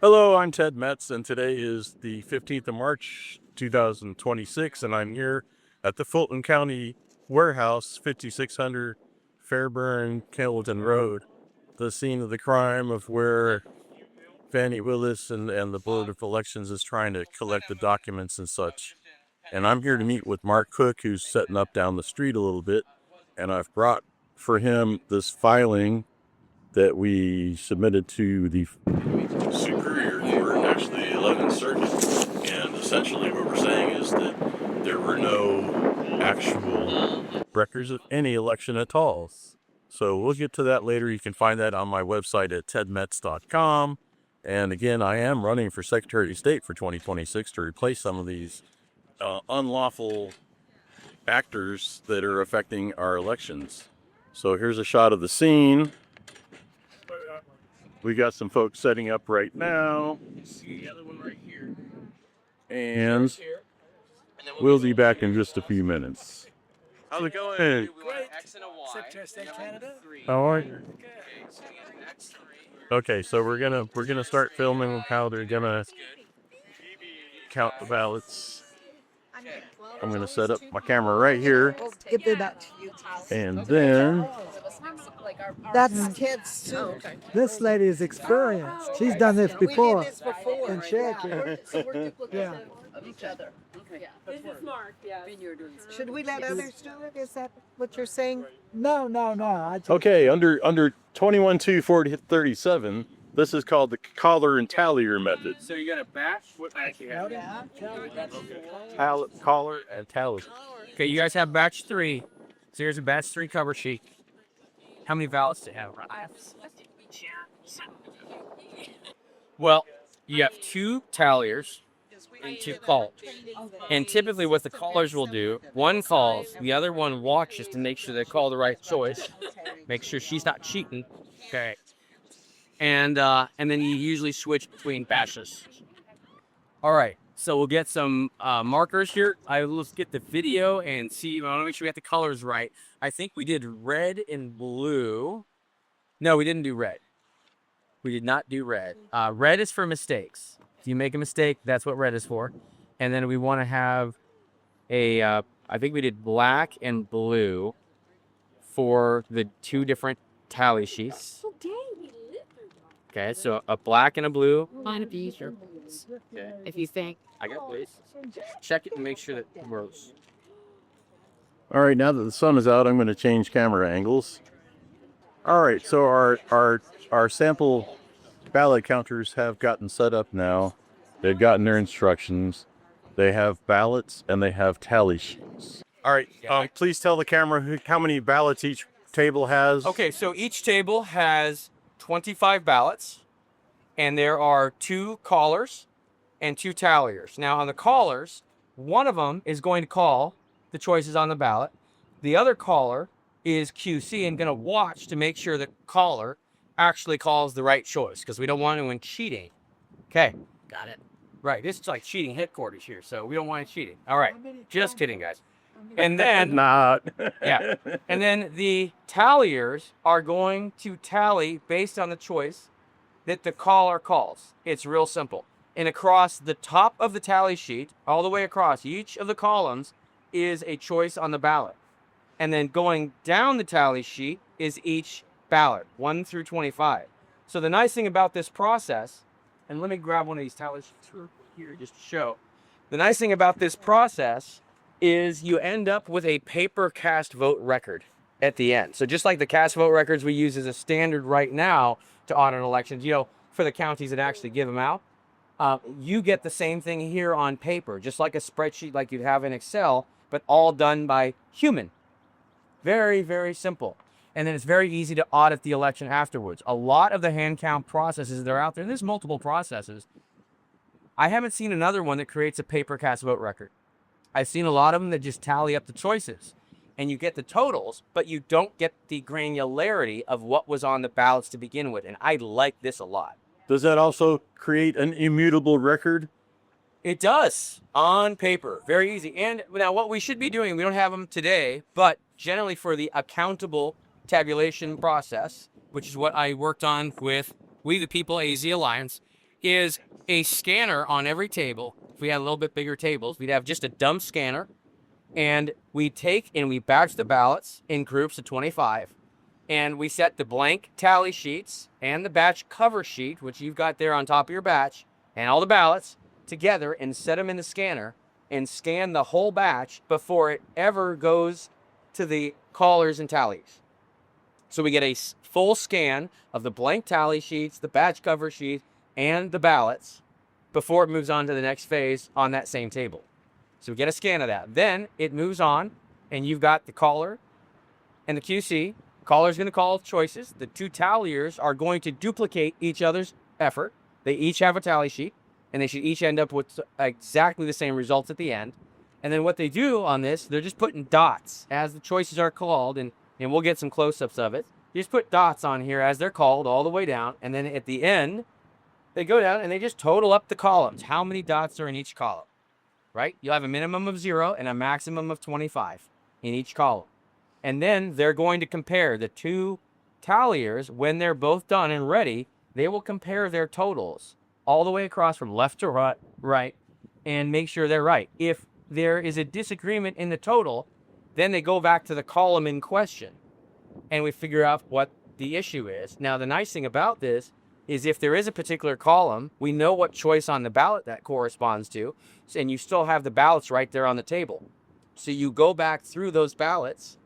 Hello, I'm Ted Metz, and today is the 15th of March, 2026, and I'm here at the Fulton County Warehouse, 5600 Fairburn, Kelton Road, the scene of the crime of where Fannie Willis and the Board of Elections is trying to collect the documents and such. And I'm here to meet with Mark Cook, who's setting up down the street a little bit, and I've brought for him this filing that we submitted to the Superior Court, actually 11th Circuit, and essentially what we're saying is that there were no actual records of any election at all. So we'll get to that later. You can find that on my website at tedmetz.com. And again, I am running for Secretary of State for 2026 to replace some of these unlawful actors that are affecting our elections. So here's a shot of the scene. We got some folks setting up right now. The other one right here. And we'll be back in just a few minutes. How's it going? Secretary of State Canada. How are you? Okay, so we're gonna start filming how they're gonna count the ballots. I'm gonna set up my camera right here, and then That's kids too. Okay. This lady is experienced. She's done this before. In Cherokee. So we're duplicates Yeah. of each other. Okay. Yeah. This is Mark, yeah. Should we let others do it? Is that what you're saying? No. I just, okay, under 21-2-40-37, this is called the collar and tallier method. So you got a batch? What batch you have? Collar and tallier. Okay, you guys have batch 3. So here's a batch 3 cover sheet. How many ballots do you have? Well, you have 2 talliers and 2 calls. And typically what the callers will do, one calls, the other one watches to make sure they call the right choice. Make sure she's not cheating. Okay. And then you usually switch between batches. All right. So we'll get some markers here. Let's get the video and see. I want to make sure we got the colors right. I think we did red and blue. No, we didn't do red. We did not do red. Red is for mistakes. If you make a mistake, that's what red is for. And then we want to have I think we did black and blue for the 2 different tally sheets. Okay, so a black and a blue. Mine would be sure. Okay. If you think. I got please. Check it and make sure that it works. All right, now that the sun is out, I'm going to change camera angles. All right, so our sample ballot counters have gotten set up now. They've gotten their instructions. They have ballots and they have tally sheets. All right, please tell the camera how many ballots each table has. Okay, so each table has 25 ballots, and there are 2 callers and 2 talliers. Now, on the callers, one of them is going to call the choices on the ballot. The other caller is QC and going to watch to make sure the caller actually calls the right choice, because we don't want anyone cheating. Okay. Got it. Right, this is like cheating headquarters here, so we don't want it cheating. All right, just kidding, guys. And then, Not. yeah, and then the talliers are going to tally based on the choice that the caller calls. It's real simple. And across the top of the tally sheet, all the way across each of the columns, is a choice on the ballot. And then going down the tally sheet is each ballot, 1 through 25. So the nice thing about this process, and let me grab one of these tally sheets here just to show. The nice thing about this process is you end up with a paper cast vote record at the end. So just like the cast vote records we use as a standard right now to audit elections, for the counties that actually give them out, you get the same thing here on paper, just like a spreadsheet like you'd have in Excel, but all done by human. Very, very simple. And then it's very easy to audit the election afterwards. A lot of the hand count processes that are out there, and there's multiple processes, I haven't seen another one that creates a paper cast vote record. I've seen a lot of them that just tally up the choices, and you get the totals, but you don't get the granularity of what was on the ballots to begin with. And I like this a lot. Does that also create an immutable record? It does, on paper. Very easy. And now what we should be doing, we don't have them today, but generally for the accountable tabulation process, which is what I worked on with We the People AZ Alliance, is a scanner on every table. If we had a little bit bigger tables, we'd have just a dumb scanner. And we take and we batch the ballots in groups of 25. And we set the blank tally sheets and the batch cover sheet, which you've got there on top of your batch, and all the ballots together and set them in the scanner and scan the whole batch before it ever goes to the callers and tallies. So we get a full scan of the blank tally sheets, the batch cover sheet, and the ballots before it moves on to the next phase on that same table. So we get a scan of that. Then it moves on, and you've got the caller and the QC. Caller's going to call choices. The two talliers are going to duplicate each other's effort. They each have a tally sheet, and they should each end up with exactly the same results at the end. And then what they do on this, they're just putting dots as the choices are called, and we'll get some close-ups of it. You just put dots on here as they're called all the way down, and then at the end, they go down and they just total up the columns. How many dots are in each column? Right? You'll have a minimum of 0 and a maximum of 25 in each column. And then they're going to compare the two talliers. When they're both done and ready, they will compare their totals all the way across from left to right and make sure they're right. If there is a disagreement in the total, then they go back to the column in question and we figure out what the issue is. Now, the nice thing about this is if there is a particular column, we know what choice on the ballot that corresponds to, and you still have the ballots right there on the table. So you go back through those ballots,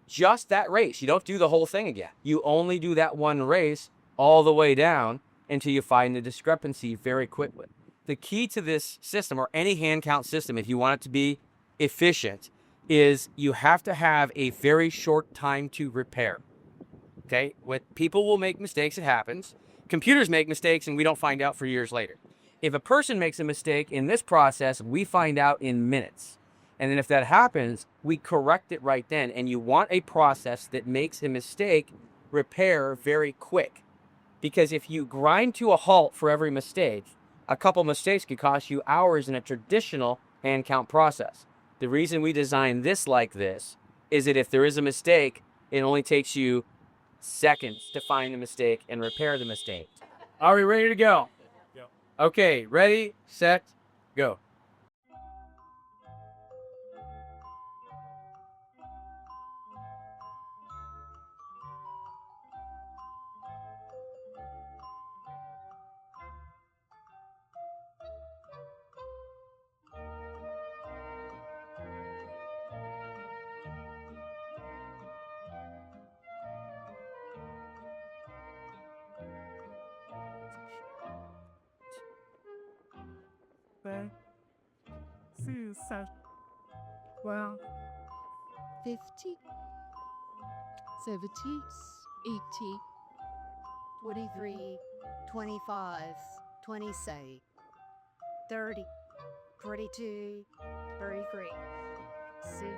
just that race. You don't do the whole thing again. You only do that one race all the way down until you find the discrepancy very quickly. The key to this system, or any hand count system, if you want it to be efficient, is you have to have a very short time to repair. Okay? People will make mistakes, it happens. Computers make mistakes and we don't find out for years later. If a person makes a mistake in this process, we find out in minutes. And then if that happens, we correct it right then. And you want a process that makes a mistake repair very quick. Because if you grind to a halt for every mistake, a couple mistakes could cost you hours in a traditional hand count process. The reason we designed this like this is that if there is a mistake, it only takes you seconds to find the mistake and repair the mistake. Are we ready to go? Yep. Okay, ready, set, go. Well, 50, 70, 80, 23, 25, 27, 30, 32, 33, 6,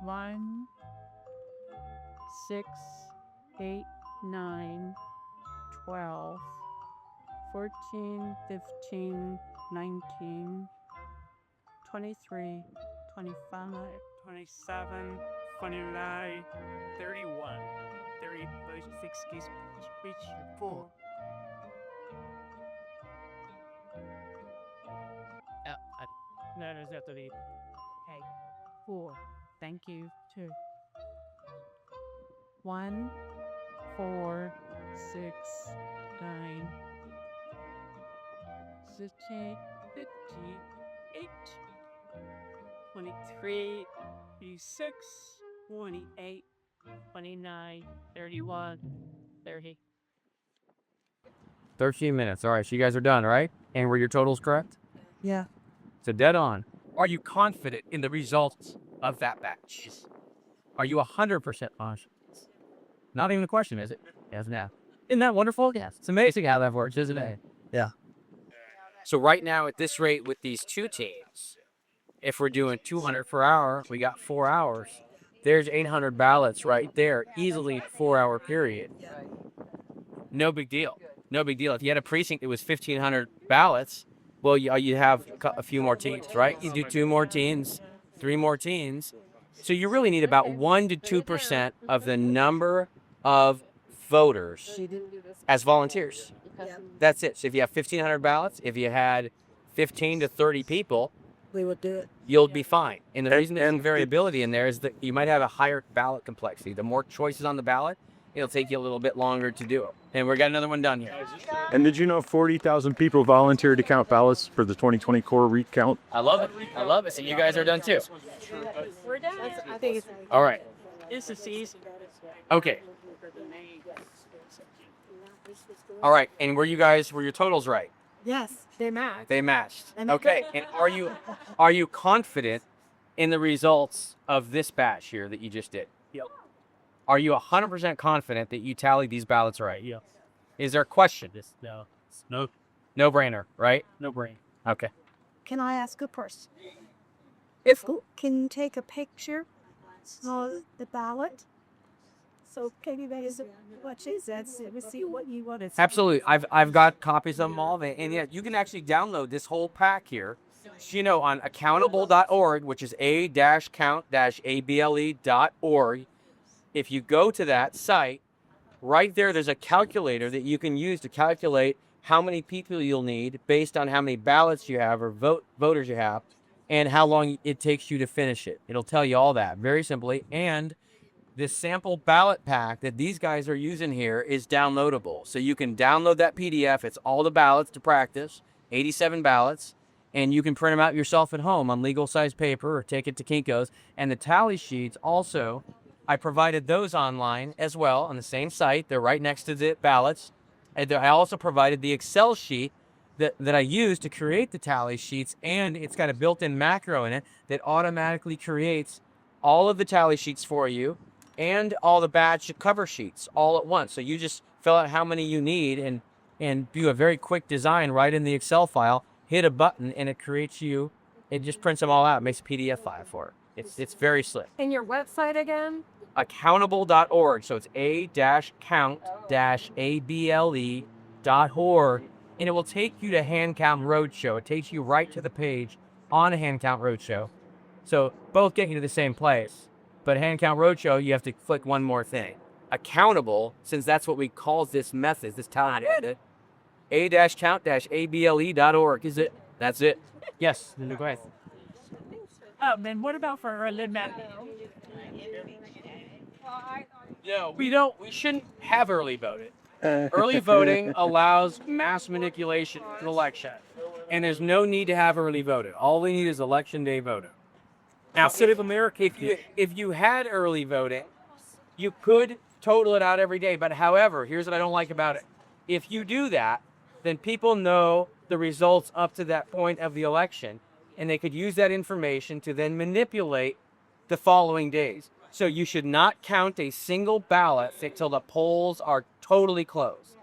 1, 6, 8, 9, 12, 14, 15, 19, 23, 25, 27, 29, 31, 36, 4. No, there's have to be. Okay. 4. Thank you. 2. 1, 4, 6, 9, 15, 58, 23, 36, 28, 29, 31, 30. 13 minutes. All right, so you guys are done, right? And were your totals correct? Yeah. So dead on. Are you confident in the results of that batch? Are you 100% confident? Not even a question, is it? Yes, now. Isn't that wonderful? Yes. It's amazing how that works, isn't it? Yeah. So right now at this rate with these two teams, if we're doing 200 per hour, we got 4 hours. There's 800 ballots right there, easily 4-hour period. No big deal. No big deal. If you had a precinct that was 1,500 ballots, well, you have a few more teams, right? You do 2 more teams, 3 more teams. So you really need about 1 to 2% of the number of voters as volunteers. That's it. So if you have 1,500 ballots, if you had 15 to 30 people, We would do it. you'll be fine. And the reason there's variability in there is that you might have a higher ballot complexity. The more choices on the ballot, it'll take you a little bit longer to do it. And we got another one done here. And did you know 40,000 people volunteered to count ballots for the 2020 core recount? I love it. I love it. So you guys are done too. We're done. I think it's All right. This is easy. Okay. All right. And were your totals right? yes, they match. They matched. And Okay. And are you confident in the results of this batch here that you just did? Yep. Are you 100% confident that you tallied these ballots right? Yeah. Is there a question? No. No. No brainer, right? No brain. Okay. Can I ask a person? If can you take a picture of the ballot? So can you what is that? So we see what you want to see. Absolutely. I've got copies of them all. And yeah, you can actually download this whole pack here. On accountable.org, which is a-count-able.org. If you go to that site, right there's a calculator that you can use to calculate how many people you'll need based on how many ballots you have or voters you have and how long it takes you to finish it. It'll tell you all that very simply. And this sample ballot pack that these guys are using here is downloadable. So you can download that PDF. It's all the ballots to practice, 87 ballots, and you can print them out yourself at home on legal size paper or take it to Kinko's. And the tally sheets also, I provided those online as well on the same site. They're right next to the ballots. And I also provided the Excel sheet that I used to create the tally sheets, and it's got a built-in macro in it that automatically creates all of the tally sheets for you and all the batch cover sheets all at once. So you just fill out how many you need and do a very quick design right in the Excel file, hit a button, and it just prints them all out, makes a PDF file for it. It's very slick. And your website again? Accountable.org. So it's a-count-able.org. And it will take you to Hand Count Roadshow. It takes you right to the page on Hand Count Roadshow. So both get you to the same place. But Hand Count Roadshow, you have to click one more thing. Accountable, since that's what we call this method, this talent, a-count-able.org. Is it? That's it. Yes, go ahead. And what about for early voting? No, we shouldn't have early voting. Early voting allows mass manipulation in an election. And there's no need to have early voting. All we need is election day voting. Now, City of America, if you had early voting, you could total it out every day. But however, here's what I don't like about it. If you do that, then people know the results up to that point of the election, and they could use that information to then manipulate the following days. So you should not count a single ballot until the polls are totally closed.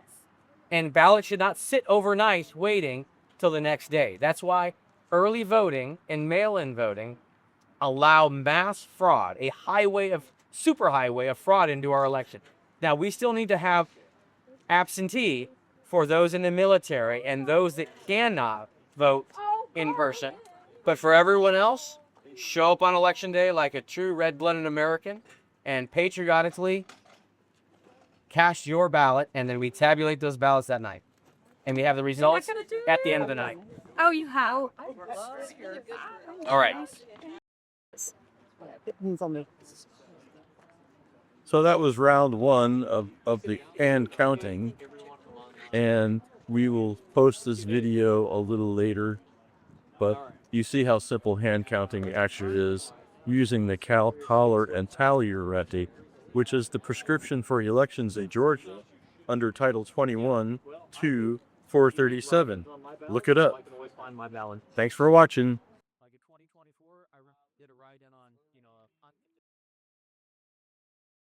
And ballots should not sit overnight waiting till the next day. That's why early voting and mail-in voting allow mass fraud, a super highway of fraud into our election. Now, we still need to have absentee for those in the military and those that cannot vote in person. But for everyone else, show up on election day like a true red-blooded American and patriotically cast your ballot, and then we tabulate those ballots that night. And we have the results at the end of the night. Oh, you have? All right. So that was round one of the hand counting. And we will post this video a little later. But you see how simple hand counting actually is using the collar and tallier rete, which is the prescription for elections in Georgia under Title 21 to 437. Look it up. Thanks for watching.